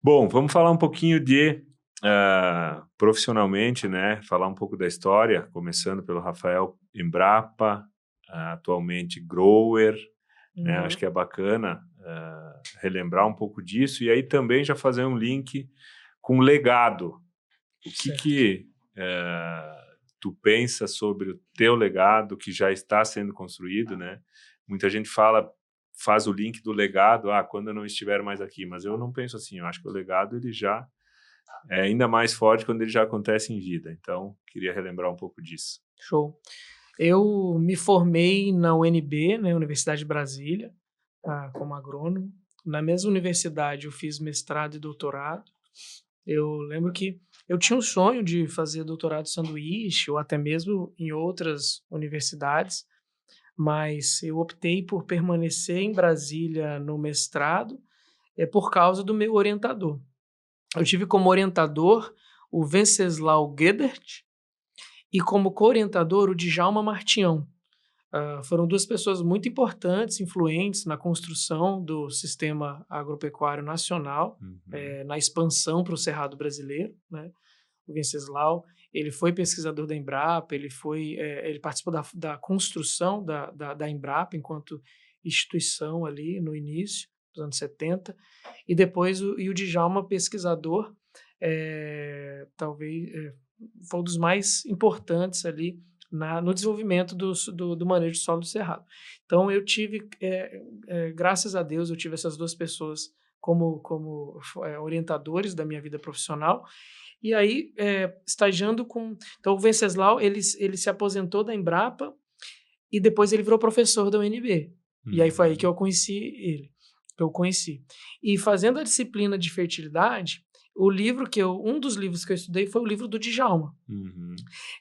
Bom, vamos falar um pouquinho de profissionalmente, né? Falar um pouco da história, começando pelo Rafael Embrapa, atualmente grower, né? Acho que é bacana relembrar um pouco disso e aí também já fazer um link com legado. O que tu pensa sobre o teu legado que já está sendo construído, né? Muita gente faz o link do legado, quando eu não estiver mais aqui, mas eu não penso assim, eu acho que o legado ele já é ainda mais forte quando ele já acontece em vida, então queria relembrar um pouco disso. Show. Eu me formei na UNB, né, Universidade de Brasília, como agrônomo. Na mesma universidade eu fiz mestrado e doutorado. Eu lembro que eu tinha um sonho de fazer doutorado sanduíche ou até mesmo em outras universidades, mas eu optei por permanecer em Brasília no mestrado, por causa do meu orientador. Eu tive como orientador o Venceslau Gedert e como co-orientador o Djalma Martião. Foram duas pessoas muito importantes, influentes na construção do sistema agropecuário nacional, na expansão para o Cerrado brasileiro, né? O Venceslau, ele foi pesquisador da Embrapa, ele participou da construção da Embrapa enquanto instituição ali no início dos anos 70, e depois o Djalma, pesquisador, talvez foi um dos mais importantes ali no desenvolvimento do manejo de solo do Cerrado. Então eu tive, graças a Deus, eu tive essas duas pessoas como orientadores da minha vida profissional. E aí, estagiando com... Então, o Venceslau, ele se aposentou da Embrapa e depois ele virou professor da UNB. E aí foi aí que eu conheci ele, que eu conheci. E fazendo a disciplina de fertilidade, um dos livros que eu estudei foi o livro do Djalma.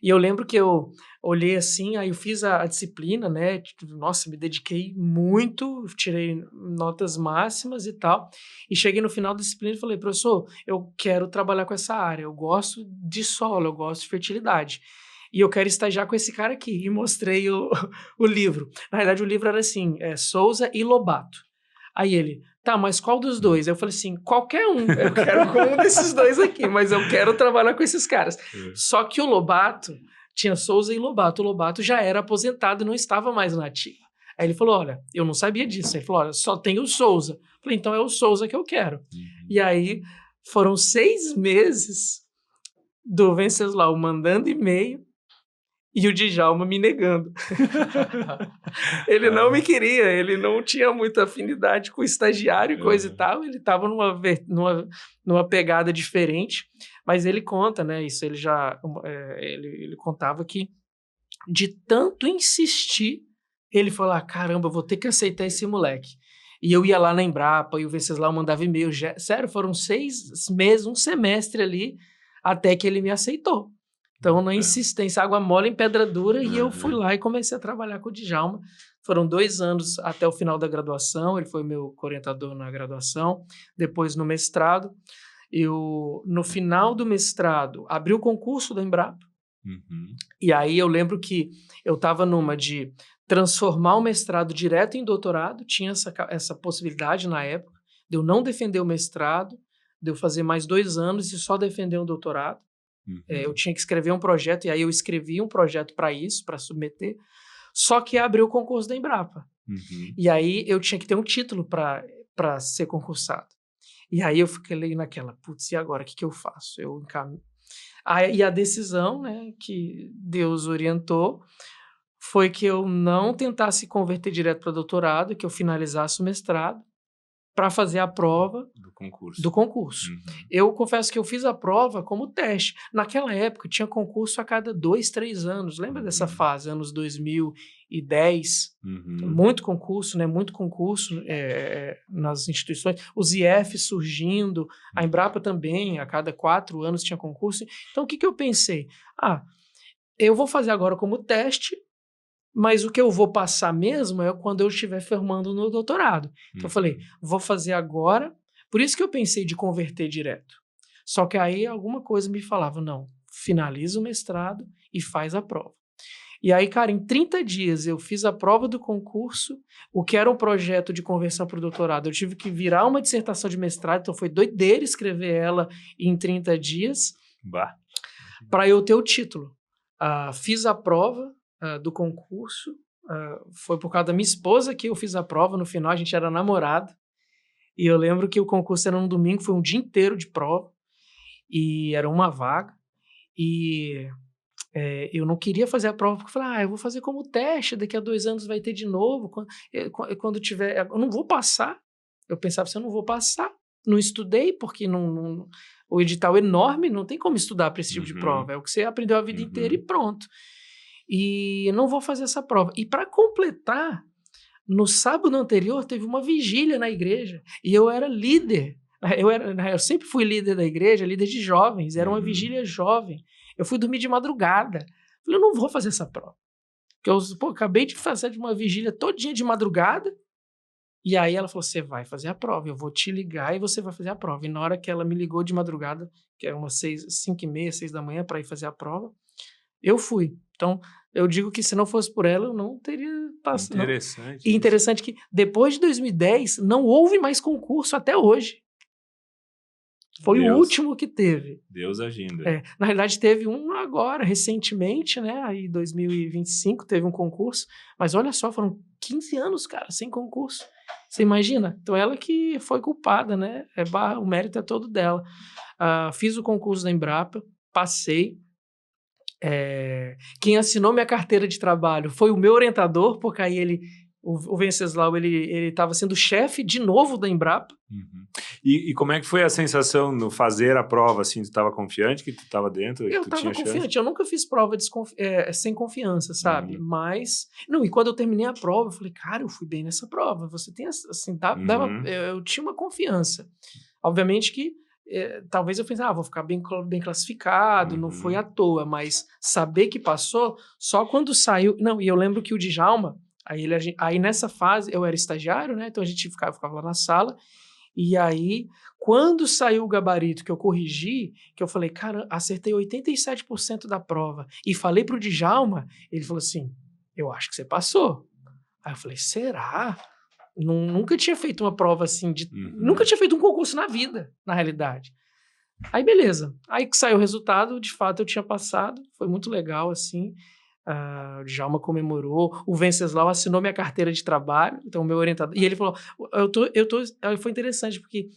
E eu lembro que eu olhei assim, aí eu fiz a disciplina, né? Nossa, me dediquei muito, tirei notas máximas e tal. E cheguei no final da disciplina e falei, professor, eu quero trabalhar com essa área, eu gosto de solo, eu gosto de fertilidade. E eu quero estagiar com esse cara aqui. E mostrei o livro. Na verdade, o livro era assim, Souza e Lobato. Aí ele, tá, mas qual dos dois? Eu falei assim, qualquer um. Eu quero com um desses dois aqui, mas eu quero trabalhar com esses caras. Só que o Lobato, tinha Souza e Lobato. O Lobato já era aposentado e não estava mais na ativa. Aí ele falou, olha, eu não sabia disso. Ele falou, olha, só tem o Souza. Eu falei, então é o Souza que eu quero. E aí foram 6 meses do Venceslau mandando e-mail e o Djalma me negando. Ele não me queria, ele não tinha muita afinidade com o estagiário e coisa e tal, ele estava numa pegada diferente, mas ele conta, né, isso ele já, ele contava que de tanto insistir, ele falou, caramba, eu vou ter que aceitar esse moleque. E eu ia lá na Embrapa e o Venceslau mandava e-mail, sério, foram 6 meses, um semestre ali, até que ele me aceitou. Então, na insistência, água mole em pedra dura, e eu fui lá e comecei a trabalhar com o Djalma. Foram 2 anos até o final da graduação, ele foi meu orientador na graduação, depois no mestrado. No final do mestrado, abri o concurso da Embrapa, e aí eu lembro que eu estava numa de transformar o mestrado direto em doutorado, tinha essa possibilidade na época, de eu não defender o mestrado, de eu fazer mais 2 anos e só defender um doutorado. Eu tinha que escrever um projeto, e aí eu escrevi um projeto para isso, para submeter, só que abriu o concurso da Embrapa. E aí eu tinha que ter um título para ser concursado. E aí eu fiquei naquela, putz, e agora, o que eu faço? E a decisão, né, que Deus orientou foi que eu não tentasse converter direto para doutorado, que eu finalizasse o mestrado para fazer a prova do concurso. Eu confesso que eu fiz a prova como teste. Naquela época tinha concurso a cada 2, 3 anos. Lembra dessa fase, anos 2010? Muito concurso, né? Muito concurso nas instituições. Os IFs surgindo, a Embrapa também, a cada 4 anos tinha concurso. Então o que eu pensei? Eu vou fazer agora como teste, mas o que eu vou passar mesmo é quando eu estiver formando no doutorado. Então eu falei, vou fazer agora. Por isso que eu pensei de converter direto. Só que aí alguma coisa me falava, não, finaliza o mestrado e faz a prova. E aí, cara, em 30 dias eu fiz a prova do concurso, o que era um projeto de conversão para o doutorado. Eu tive que virar uma dissertação de mestrado, então foi doideira escrever ela em 30 dias para eu ter o título. Fiz a prova do concurso, foi por causa da minha esposa que eu fiz a prova, no final a gente era namorado, e eu lembro que o concurso era um domingo, foi um dia inteiro de prova, e era uma vaga, e eu não queria fazer a prova, porque eu falei, eu vou fazer como teste, daqui a 2 anos vai ter de novo, quando tiver, eu não vou passar. Eu pensava assim, eu não vou passar, não estudei, porque o edital é enorme, não tem como estudar para esse tipo de prova, é o que você aprendeu a vida inteira e pronto. E não vou fazer essa prova. E para completar, no sábado anterior teve uma vigília na igreja, e eu era líder, eu sempre fui líder da igreja, líder de jovens, era uma vigília jovem. Eu fui dormir de madrugada. Falei, eu não vou fazer essa prova. Porque eu acabei de fazer uma vigília todinha de madrugada. E aí ela falou, você vai fazer a prova. Eu vou te ligar e você vai fazer a prova. E na hora que ela me ligou de madrugada, que era umas 5h30, 6 da manhã, para ir fazer a prova, eu fui. Então, eu digo que se não fosse por ela, eu não teria passado. Interessante. E interessante que depois de 2010, não houve mais concurso até hoje. Foi o último que teve. Deus agindo. Na realidade, teve um agora, recentemente, né? Aí, 2025, teve um concurso. Mas olha só, foram 15 anos, cara, sem concurso. Você imagina? Então, ela que foi culpada, né? O mérito é todo dela. Fiz o concurso da Embrapa, passei. Quem assinou minha carteira de trabalho foi o meu orientador, porque aí o Venceslau, ele estava sendo chefe de novo da Embrapa. E como é que foi a sensação no fazer a prova, assim, tu estava confiante que tu estava dentro? Eu estava confiante, eu nunca fiz prova sem confiança, sabe? Mas, e quando eu terminei a prova, eu falei, cara, eu fui bem nessa prova, você tem, assim, eu tinha uma confiança. Obviamente que, talvez eu pense, vou ficar bem classificado, não foi à toa, mas saber que passou, só quando saiu, e eu lembro que o Djalma, aí nessa fase, eu era estagiário, né? Então a gente ficava lá na sala. E aí, quando saiu o gabarito que eu corrigi, que eu falei, cara, acertei 87% da prova, e falei pro Djalma, ele falou assim, eu acho que você passou. Aí eu falei, será? Nunca tinha feito uma prova assim, nunca tinha feito um concurso na vida, na realidade. Aí beleza, aí que saiu o resultado, de fato eu tinha passado, foi muito legal assim. O Djalma comemorou, o Venceslau assinou minha carteira de trabalho, então o meu orientador, e ele falou, foi interessante, porque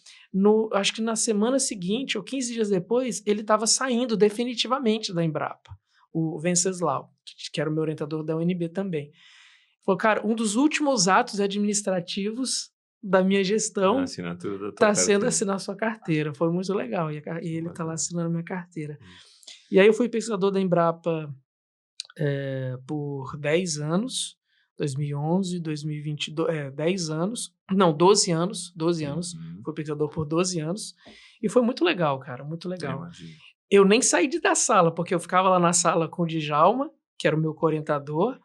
acho que na semana seguinte, ou 15 dias depois, ele estava saindo definitivamente da Embrapa, o Venceslau, que era o meu orientador da UNB também. Ele falou, cara, um dos últimos atos administrativos da minha gestão está sendo assinar sua carteira, foi muito legal, e ele está lá assinando minha carteira. E aí eu fui pesquisador da Embrapa por 10 anos, 2011, 2022, 10 anos, não, 12 anos, fui pesquisador por 12 anos, e foi muito legal, cara, muito legal. Eu nem saí da sala, porque eu ficava lá na sala com o Djalma, que era o meu co-orientador,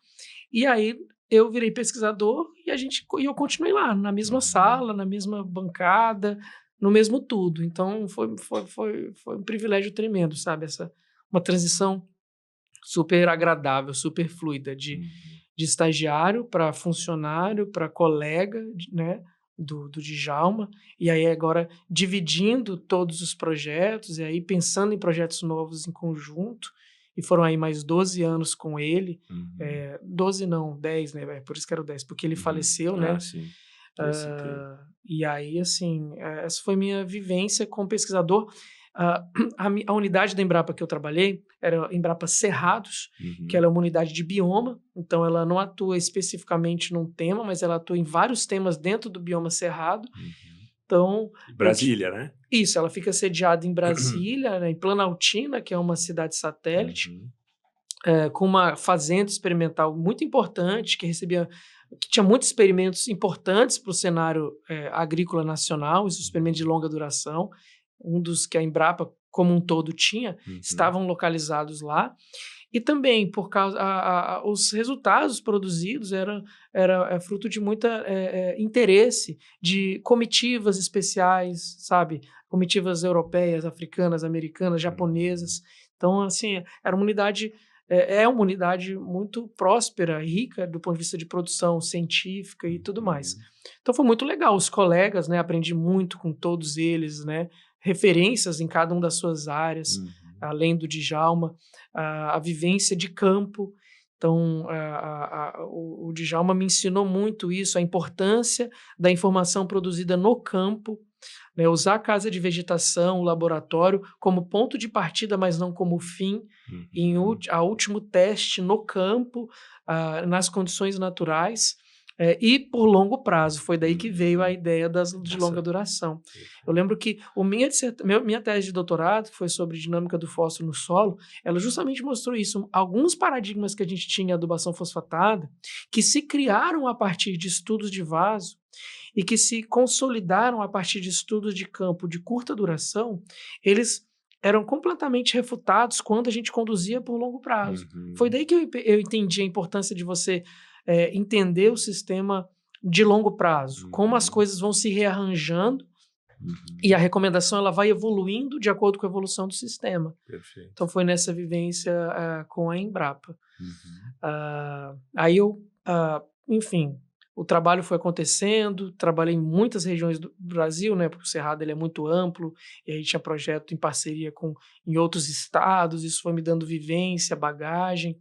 e aí eu virei pesquisador e eu continuei lá, na mesma sala, na mesma bancada, no mesmo tudo. Então foi um privilégio tremendo, sabe? Uma transição super agradável, super fluida, de estagiário para funcionário, para colega, né, do Djalma, e aí agora dividindo todos os projetos, e aí pensando em projetos novos em conjunto, e foram aí mais 12 anos com ele, 12 não, 10, né, por isso que era o 10, porque ele faleceu, né, sim. e aí, assim, essa foi minha vivência como pesquisador. A unidade da Embrapa que eu trabalhei era a Embrapa Cerrados, que ela é uma unidade de bioma, então ela não atua especificamente num tema, mas ela atua em vários temas dentro do bioma Cerrado. Então, Brasília, né? Isso, ela fica sediada em Brasília, né, em Planaltina, que é uma cidade satélite, com uma fazenda experimental muito importante, que tinha muitos experimentos importantes para o cenário agrícola nacional, os experimentos de longa duração, um dos que a Embrapa como um todo tinha, estavam localizados lá. E também, por causa os resultados produzidos era fruto de muito interesse de comitivas especiais, sabe? Comitivas europeias, africanas, americanas, japonesas. Então, assim, era uma unidade é uma unidade muito próspera, rica do ponto de vista de produção científica e tudo mais. Então foi muito legal, os colegas, né, aprendi muito com todos eles, né, referências em cada uma das suas áreas, além do Djalma, a vivência de campo. Então, o Djalma me ensinou muito isso, a importância da informação produzida no campo, né, usar a casa de vegetação, o laboratório, como ponto de partida, mas não como fim, em a último teste no campo, nas condições naturais, e por longo prazo. Foi daí que veio a ideia de longa duração. Eu lembro que minha tese de doutorado, que foi sobre dinâmica do fósforo no solo, ela justamente mostrou isso. Alguns paradigmas que a gente tinha em adubação fosfatada, que se criaram a partir de estudos de vaso e que se consolidaram a partir de estudos de campo de curta duração, eles eram completamente refutados quando a gente conduzia por longo prazo. Foi daí que eu entendi a importância de você entender o sistema de longo prazo, como as coisas vão se rearranjando e a recomendação ela vai evoluindo de acordo com a evolução do sistema. Perfeito. Então foi nessa vivência com a Embrapa. Aí eu, enfim, o trabalho foi acontecendo, trabalhei em muitas regiões do Brasil, né, porque o Cerrado ele é muito amplo, e aí tinha projeto em parceria em outros estados, isso foi me dando vivência, bagagem.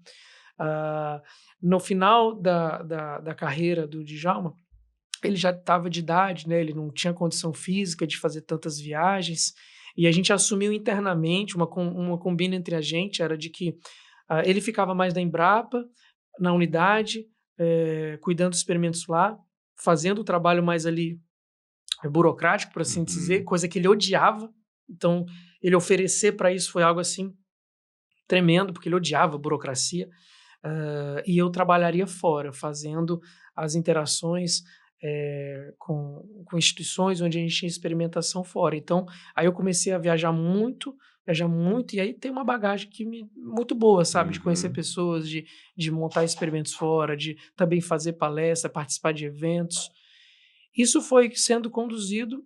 No final da carreira do Djalma, ele já estava de idade, né, ele não tinha condição física de fazer tantas viagens, e a gente assumiu internamente, uma combina entre a gente, era de que ele ficava mais na Embrapa, na unidade, cuidando dos experimentos lá, fazendo o trabalho mais ali burocrático, por assim dizer, coisa que ele odiava. Então, ele oferecer para isso foi algo assim tremendo, porque ele odiava a burocracia. E eu trabalharia fora, fazendo as interações com instituições onde a gente tinha experimentação fora. Então, aí eu comecei a viajar muito, e aí tem uma bagagem muito boa, sabe? De conhecer pessoas, de montar experimentos fora, de também fazer palestra, participar de eventos. Isso foi sendo conduzido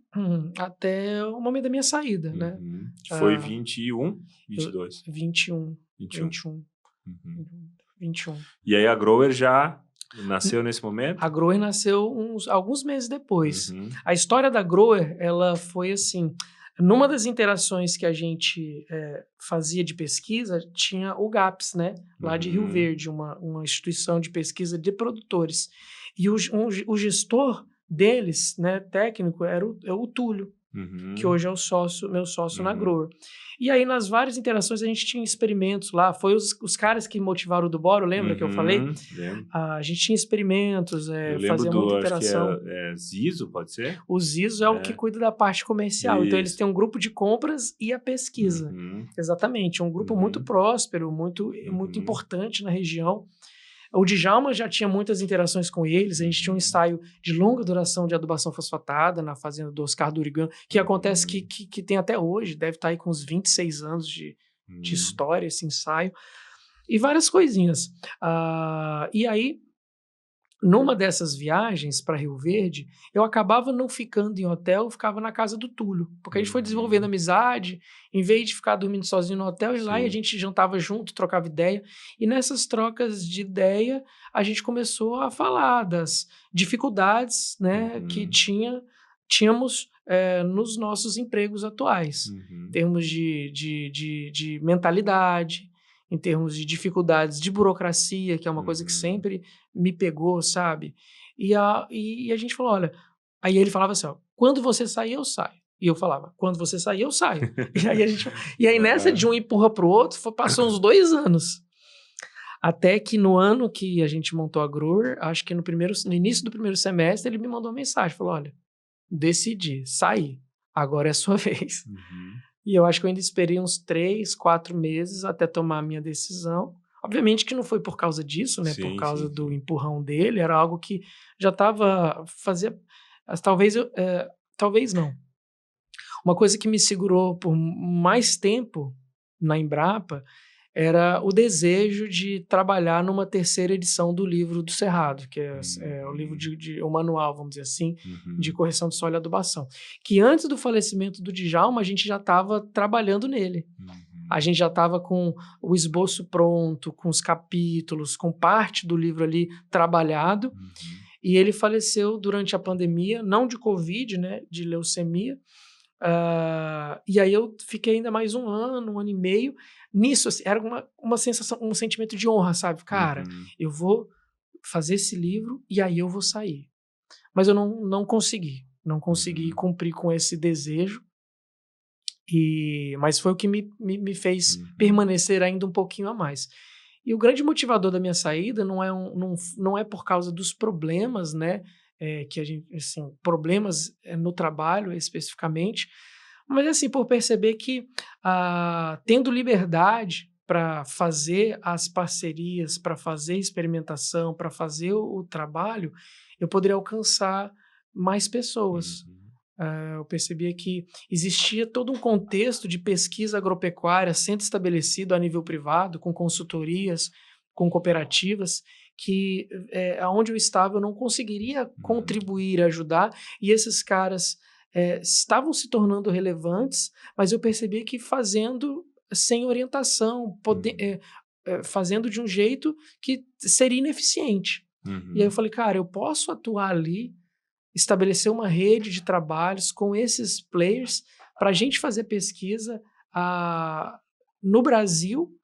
até o momento da minha saída, né? Foi 21, 22? 21. 21. E aí a Grower já nasceu nesse momento? A Grower nasceu alguns meses depois. A história da Grower, ela foi assim, numa das interações que a gente fazia de pesquisa, tinha o GAPS, né? Lá de Rio Verde, uma instituição de pesquisa de produtores. E o gestor deles, né, técnico, é o Túlio, que hoje é meu sócio na Grower. E aí, nas várias interações, a gente tinha experimentos lá. Foi os caras que motivaram o do Boro, lembra que eu falei? Lembro. A gente tinha experimentos, fazia muita interação. Acho que é Ziso, pode ser? O Ziso é o que cuida da parte comercial. Isso. Então, eles têm um grupo de compras e a pesquisa. Exatamente. Um grupo muito próspero, muito importante na região. O Djalma já tinha muitas interações com eles, a gente tinha um ensaio de longa duração de adubação fosfatada na fazenda do Oscar Durigan, que acontece que tem até hoje, deve estar aí com uns 26 anos de história esse ensaio, e várias coisinhas. E aí, numa dessas viagens para Rio Verde, eu acabava não ficando em hotel, eu ficava na casa do Túlio, porque a gente foi desenvolvendo amizade, em vez de ficar dormindo sozinho no hotel, e lá e a gente jantava junto, trocava ideia, e nessas trocas de ideia, a gente começou a falar das dificuldades, né, que tínhamos nos nossos empregos atuais, em termos de mentalidade, em termos de dificuldades de burocracia, que é uma coisa que sempre me pegou, sabe? E a gente falou, olha... Aí ele falava assim, ó, quando você sair, eu saio. E eu falava, quando você sair, eu saio. E aí nessa de um empurra pro outro, passou uns 2 anos. Até que no ano que a gente montou a Grower, acho que no início do primeiro semestre, ele me mandou uma mensagem, falou, olha, decidi, saí, agora é a sua vez. E eu acho que eu ainda esperei uns 3, 4 meses até tomar a minha decisão. Obviamente que não foi por causa disso, né? Por causa do empurrão dele. Era algo que já estava... Talvez não. Uma coisa que me segurou por mais tempo na Embrapa era o desejo de trabalhar numa 3ª edição do livro do Cerrado, que é o livro o manual, vamos dizer assim, de correção de solo e adubação. Que antes do falecimento do Djalma, a gente já estava trabalhando nele. A gente já estava com o esboço pronto, com os capítulos, com parte do livro ali trabalhado. E ele faleceu durante a pandemia, não de Covid, né, de leucemia. E aí eu fiquei ainda mais um ano e meio. Nisso, assim, era uma sensação, um sentimento de honra, sabe? Cara, eu vou fazer esse livro e aí eu vou sair. Mas eu não consegui. Não consegui cumprir com esse desejo. Mas foi o que me fez permanecer ainda um pouquinho a mais. E o grande motivador da minha saída não é por causa dos problemas, né? Que a gente, assim, problemas no trabalho especificamente, mas assim, por perceber que tendo liberdade para fazer as parcerias, para fazer experimentação, para fazer o trabalho, eu poderia alcançar mais pessoas. Eu percebia que existia todo um contexto de pesquisa agropecuária sendo estabelecido a nível privado, com consultorias, com cooperativas, que onde eu estava eu não conseguiria contribuir, ajudar, e esses caras estavam se tornando relevantes, mas eu percebia que fazendo sem orientação, fazendo de um jeito que seria ineficiente. E aí eu falei, cara, eu posso atuar ali, estabelecer uma rede de trabalhos com esses players para a gente fazer pesquisa no Brasil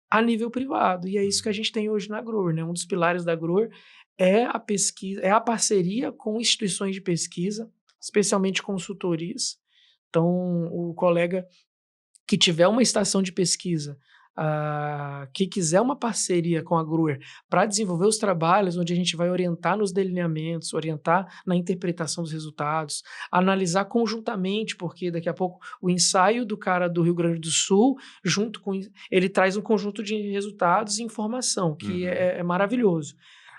a nível privado. E é isso que a gente tem hoje na Grower, né? Um dos pilares da Grower é a pesquisa, é a parceria com instituições de pesquisa, especialmente consultorias. Então, o colega que tiver uma estação de pesquisa, que quiser uma parceria com a Grower para desenvolver os trabalhos, onde a gente vai orientar nos delineamentos, orientar na interpretação dos resultados, analisar conjuntamente, porque daqui a pouco o ensaio do cara do Rio Grande do Sul, junto com ele traz um conjunto de resultados e informação, que é maravilhoso.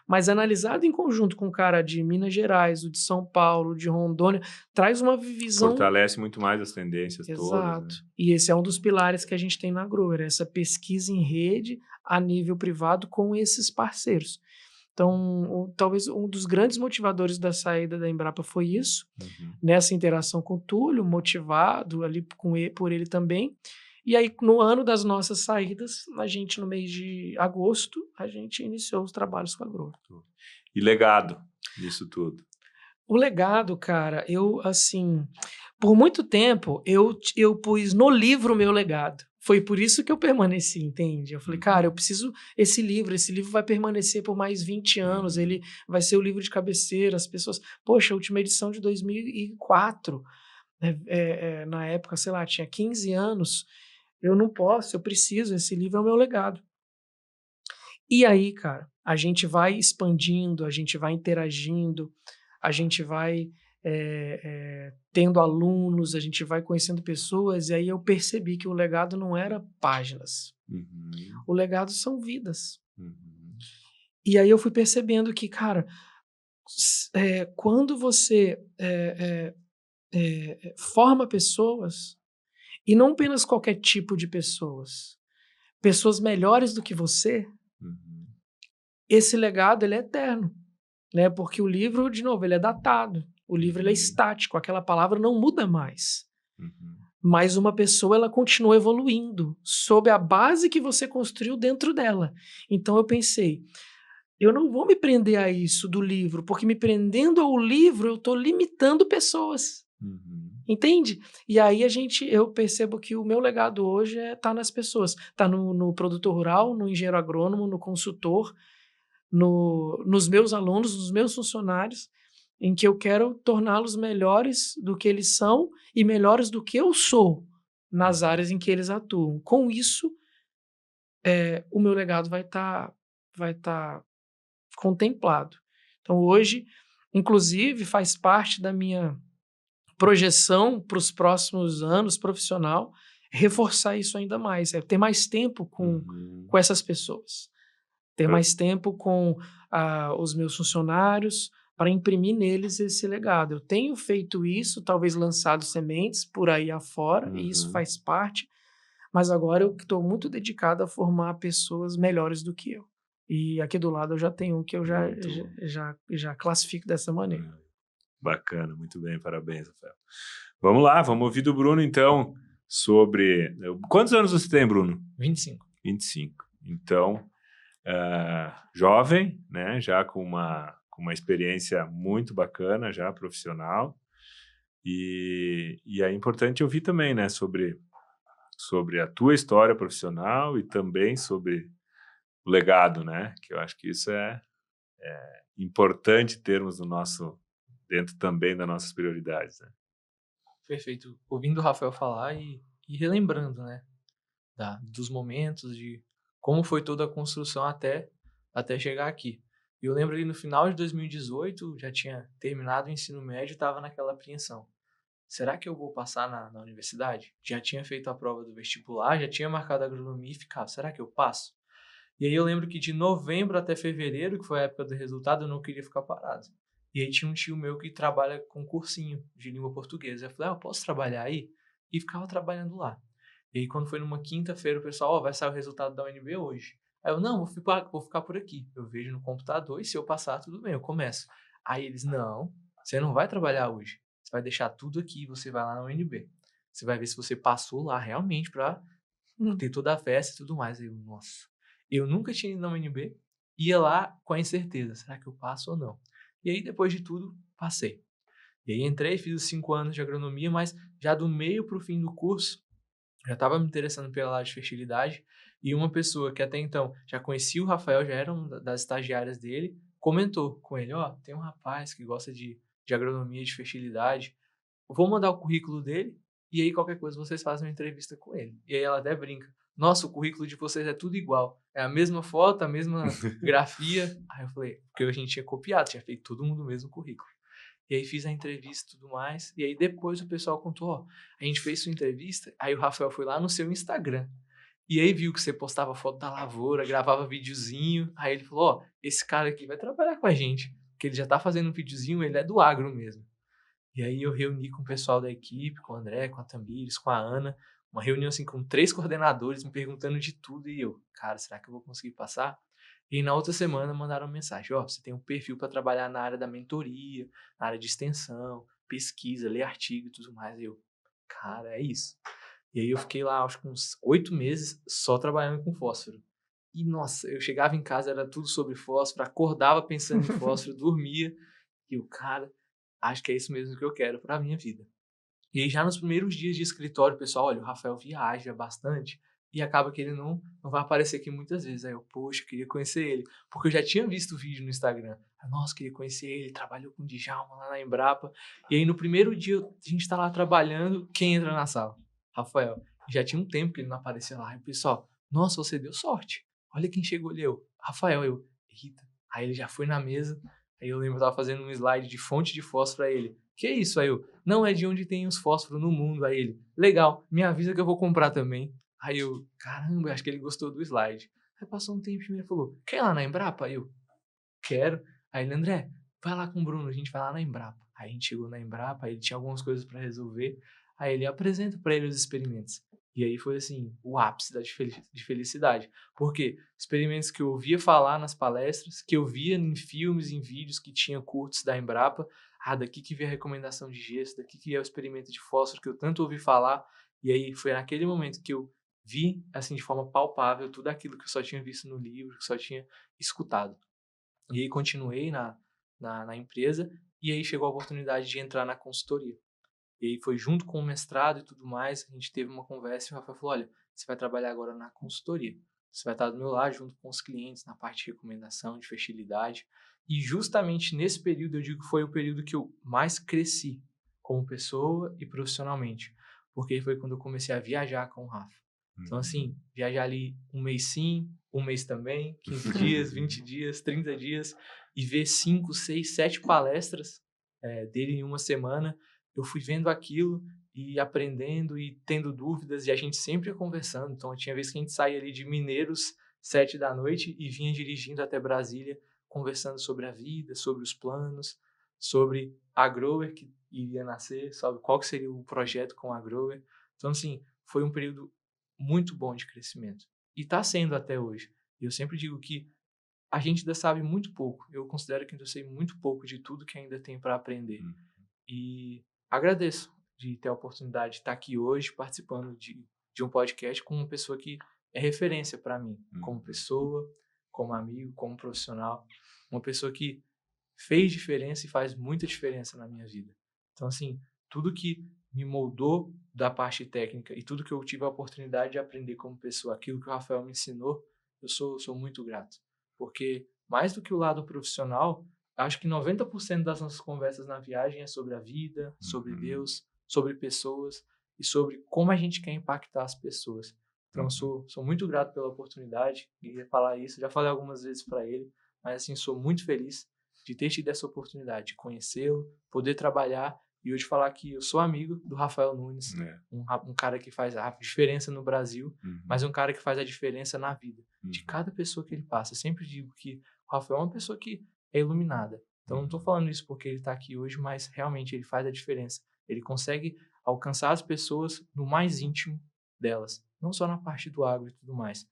Mas analisado em conjunto com o cara de Minas Gerais, o de São Paulo, de Rondônia, traz uma visão... Fortalece muito mais as tendências todas. Exato. Né? E esse é um dos pilares que a gente tem na Grower, essa pesquisa em rede a nível privado com esses parceiros. Então, talvez um dos grandes motivadores da saída da Embrapa foi isso, nessa interação com o Túlio, motivado ali por ele também. E aí, no ano das nossas saídas, no mês de agosto, a gente iniciou os trabalhos com a Grower. E legado disso tudo? O legado, cara, por muito tempo, eu pus no livro o meu legado. Foi por isso que eu permaneci, entende? Eu falei, cara, eu preciso... Esse livro vai permanecer por mais 20 anos, ele vai ser o livro de cabeceira, as pessoas... Poxa, a última edição de 2004, na época, sei lá, tinha 15 anos... eu preciso, esse livro é o meu legado. E aí, cara, a gente vai expandindo, a gente vai interagindo, a gente vai tendo alunos, a gente vai conhecendo pessoas, e aí eu percebi que o legado não era páginas. O legado são vidas. E aí eu fui percebendo que, cara, quando você forma pessoas, e não apenas qualquer tipo de pessoas melhores do que você, esse legado ele é eterno, né? Porque o livro, de novo, ele é datado, o livro ele é estático, aquela palavra não muda mais. Mas uma pessoa ela continua evoluindo sob a base que você construiu dentro dela. Então eu pensei, eu não vou me prender a isso do livro, porque me prendendo ao livro eu estou limitando pessoas. Entende? E aí eu percebo que o meu legado hoje tá nas pessoas, tá no produtor rural, no engenheiro agrônomo, no consultor, nos meus alunos, nos meus funcionários, em que eu quero torná-los melhores do que eles são e melhores do que eu sou nas áreas em que eles atuam. Com isso, o meu legado vai tá contemplado. Então hoje, inclusive, faz parte da minha projeção para os próximos anos profissional, reforçar isso ainda mais, ter mais tempo com essas pessoas, ter mais tempo com os meus funcionários para imprimir neles esse legado. Eu tenho feito isso, talvez lançado sementes por aí afora, e isso faz parte, mas agora eu estou muito dedicado a formar pessoas melhores do que eu. E aqui do lado eu já tenho um que eu já classifico dessa maneira. Bacana, muito bem, parabéns, Rafael. Vamos lá, vamos ouvir do Bruno, então, sobre... Quantos anos você tem, Bruno? 25. 25. Então, jovem, né? Já com uma experiência muito bacana, já profissional. E é importante ouvir também, né? Sobre a tua história profissional e também sobre o legado, né? Que eu acho que isso é importante termos dentro também das nossas prioridades, né? Perfeito. Ouvindo o Rafael falar e relembrando, né? Dos momentos, de como foi toda a construção até chegar aqui. E eu lembro ali no final de 2018, já tinha terminado o ensino médio, estava naquela apreensão. Será que eu vou passar na universidade? Já tinha feito a prova do vestibular, já tinha marcado a agronomia e ficava, será que eu passo? E aí eu lembro que de novembro até fevereiro, que foi a época do resultado, eu não queria ficar parado. E aí tinha um tio meu que trabalha com cursinho de língua portuguesa. Eu falei, eu posso trabalhar aí? E ficava trabalhando lá. E aí quando foi numa quinta-feira, o pessoal, vai sair o resultado da UNB hoje. Aí eu, não, vou ficar por aqui. Eu vejo no computador e se eu passar, tudo bem, eu começo. Aí eles, não, você não vai trabalhar hoje. Você vai deixar tudo aqui e você vai lá na UNB. Você vai ver se você passou lá realmente para ter toda a festa e tudo mais. Aí eu, nossa, eu nunca tinha ido na UNB, ia lá com a incerteza, será que eu passo ou não? E aí, depois de tudo, passei. E aí entrei, fiz os 5 anos de agronomia, mas já do meio para o fim do curso, já estava me interessando pela área de fertilidade, e uma pessoa que até então já conhecia o Rafael, já era uma das estagiárias dele, comentou com ele, tem um rapaz que gosta de agronomia e de fertilidade, vou mandar o currículo dele, e aí qualquer coisa vocês fazem uma entrevista com ele. E aí ela até brinca, nossa, o currículo de vocês é tudo igual, é a mesma foto, a mesma grafia. Aí eu falei, porque a gente tinha copiado, tinha feito todo mundo o mesmo currículo. E aí fiz a entrevista e tudo mais, e aí depois o pessoal contou, a gente fez sua entrevista, aí o Rafael foi lá no seu Instagram, e aí viu que você postava foto da lavoura, gravava videozinho, aí ele falou, esse cara aqui vai trabalhar com a gente, porque ele já tá fazendo um videozinho, ele é do agro mesmo. E aí eu reuni com o pessoal da equipe, com o André, com a Tamires, com a Ana, uma reunião assim com 3 coordenadores me perguntando de tudo e eu, cara, será que eu vou conseguir passar? E na outra semana mandaram uma mensagem, você tem um perfil para trabalhar na área da mentoria, na área de extensão, pesquisa, ler artigo e tudo mais. E eu, cara, é isso. E aí eu fiquei lá, acho que uns 8 meses só trabalhando com fósforo. E nossa, eu chegava em casa, era tudo sobre fósforo, acordava pensando em fósforo, dormia. E o cara, acho que é isso mesmo que eu quero para a minha vida. E aí, já nos primeiros dias de escritório, o pessoal, olha, o Rafael viaja bastante e acaba que ele não vai aparecer aqui muitas vezes. Aí eu, poxa, queria conhecer ele. Porque eu já tinha visto o vídeo no Instagram. Nossa, queria conhecer ele, trabalhou com o Djalma lá na Embrapa. E aí, no primeiro dia, a gente tá lá trabalhando, quem entra na sala? Rafael. Já tinha um tempo que ele não aparecia lá. E o pessoal, nossa, você deu sorte. Olha quem chegou ali, eu. Rafael, eu, Rita. Aí ele já foi na mesa. Aí eu lembro que eu tava fazendo um slide de fonte de fósforo pra ele. Que isso? Aí eu, não, é de onde tem os fósforos no mundo. Aí ele, legal, me avisa que eu vou comprar também. Aí eu, caramba, acho que ele gostou do slide. Aí passou um tempo e ele falou, quer ir lá na Embrapa? Aí eu, quero. Aí ele, André, vai lá com o Bruno, a gente vai lá na Embrapa. Aí a gente chegou na Embrapa, aí ele tinha algumas coisas para resolver. Aí ele apresenta para ele os experimentos. E aí foi assim, o ápice de felicidade. Porque experimentos que eu ouvia falar nas palestras, que eu via em filmes, em vídeos que tinha curtos da Embrapa, daqui que veio a recomendação de gesso, daqui que é o experimento de fósforo que eu tanto ouvi falar. E aí foi naquele momento que eu vi, assim, de forma palpável, tudo aquilo que eu só tinha visto no livro, que só tinha escutado. E aí continuei na empresa, e aí chegou a oportunidade de entrar na consultoria. E aí foi junto com o mestrado e tudo mais, a gente teve uma conversa e o Rafael falou, olha, você vai trabalhar agora na consultoria. Você vai estar do meu lado junto com os clientes na parte de recomendação, de fertilidade. E justamente nesse período, eu digo que foi o período que eu mais cresci como pessoa e profissionalmente. Porque foi quando eu comecei a viajar com o Rafa. Então, assim, viajar ali um mês sim, um mês também, 15 dias, 20 dias, 30 dias, e ver 5, 6, 7 palestras dele em uma semana, eu fui vendo aquilo e aprendendo e tendo dúvidas, e a gente sempre ia conversando. Então, tinha vezes que a gente saía ali de Mineiros, 7 da noite, e vinha dirigindo até Brasília, conversando sobre a vida, sobre os planos, sobre a Grower que iria nascer, sabe qual que seria o projeto com a Grower. Então, assim, foi um período muito bom de crescimento. E está sendo até hoje. Eu sempre digo que a gente ainda sabe muito pouco. Eu considero que ainda sei muito pouco de tudo que ainda tem para aprender. E agradeço de ter a oportunidade de estar aqui hoje participando de um podcast com uma pessoa que é referência para mim, como pessoa, como amigo, como profissional. Uma pessoa que fez diferença e faz muita diferença na minha vida. Então, assim, tudo que me moldou da parte técnica e tudo que eu tive a oportunidade de aprender como pessoa, aquilo que o Rafael me ensinou, eu sou muito grato. Porque, mais do que o lado profissional, acho que 90% das nossas conversas na viagem é sobre a vida, sobre Deus, sobre pessoas e sobre como a gente quer impactar as pessoas. Então, sou muito grato pela oportunidade de falar isso. Já falei algumas vezes para ele, mas, assim, sou muito feliz de ter tido essa oportunidade de conhecê-lo, poder trabalhar e hoje falar que eu sou amigo do Rafael Nunes, um cara que faz a diferença no Brasil, mas um cara que faz a diferença na vida de cada pessoa que ele passa. Eu sempre digo que o Rafael é uma pessoa que é iluminada. Então, não estou falando isso porque ele está aqui hoje, mas realmente ele faz a diferença. Ele consegue alcançar as pessoas no mais íntimo delas, não só na parte do agro e tudo mais.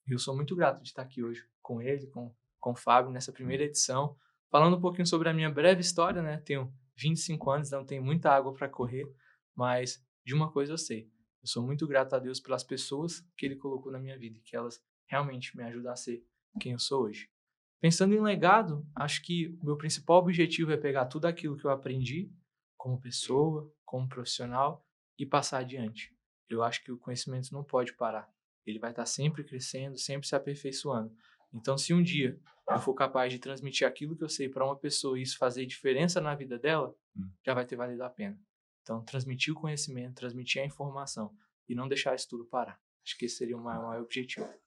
E eu sou muito grato de estar aqui hoje com ele, com o Fábio, nessa primeira edição, falando um pouquinho sobre a minha breve história, né? Tenho 25 anos, não tenho muita água para correr, mas de uma coisa eu sei. Eu sou muito grato a Deus pelas pessoas que Ele colocou na minha vida e que elas realmente me ajudam a ser quem eu sou hoje. Pensando em legado, acho que o meu principal objetivo é pegar tudo aquilo que eu aprendi como pessoa, como profissional e passar adiante. Eu acho que o conhecimento não pode parar. Ele vai estar sempre crescendo, sempre se aperfeiçoando. Então, se um dia eu for capaz de transmitir aquilo que eu sei para uma pessoa e isso fazer diferença na vida dela, já vai ter valido a pena. Então, transmitir o conhecimento, transmitir a informação e não deixar isso tudo parar. Acho que esse seria o maior objetivo.